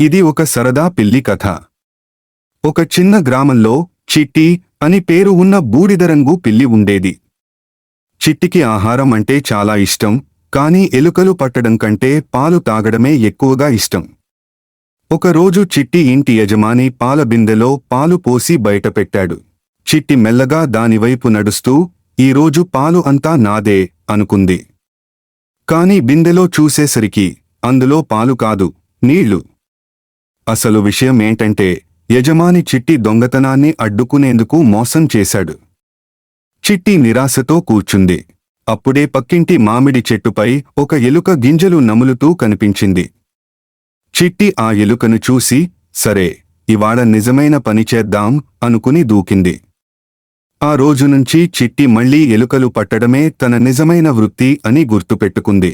ఇది ఒక సరదా పిల్లి కథ. ఒక చిన్న గ్రామంలో చిట్టి అని పేరు ఉన్న బూడిదరంగు పిల్లి ఉండేది. చిట్టికి ఆహారం అంటే చాలా ఇష్టం, కానీ ఎలుకలు పట్టడం కంటే పాలు తాగడమే ఎక్కువగా ఇష్టం. ఒకరోజు చిట్టి ఇంటి యజమాని పాల బిందెలో పాలు పోసి బయటపెట్టాడు. చిట్టి మెల్లగా దానివైపు నడుస్తూ, ఈరోజు పాలు అంతా నాదే అనుకుంది. కాని బిందెలో చూసేసరికి అందులో పాలు కాదు, నీళ్లు. అసలు విషయమేంటంటే యజమాని చిట్టి దొంగతనాన్ని అడ్డుకునేందుకు మోసం చేశాడు. చిట్టి నిరాశతో కూర్చుంది. అప్పుడే పక్కింటి మామిడి చెట్టుపై ఒక ఎలుక గింజలు నములుతూ కనిపించింది. చిట్టి ఆ ఎలుకను చూసి, సరే, ఇవాళ నిజమైన పని చేద్దాం అనుకుని దూకింది. ఆ రోజునుంచి చిట్టి మళ్లీ ఎలుకలు పట్టడమే తన నిజమైన వృత్తి అని గుర్తుపెట్టుకుంది.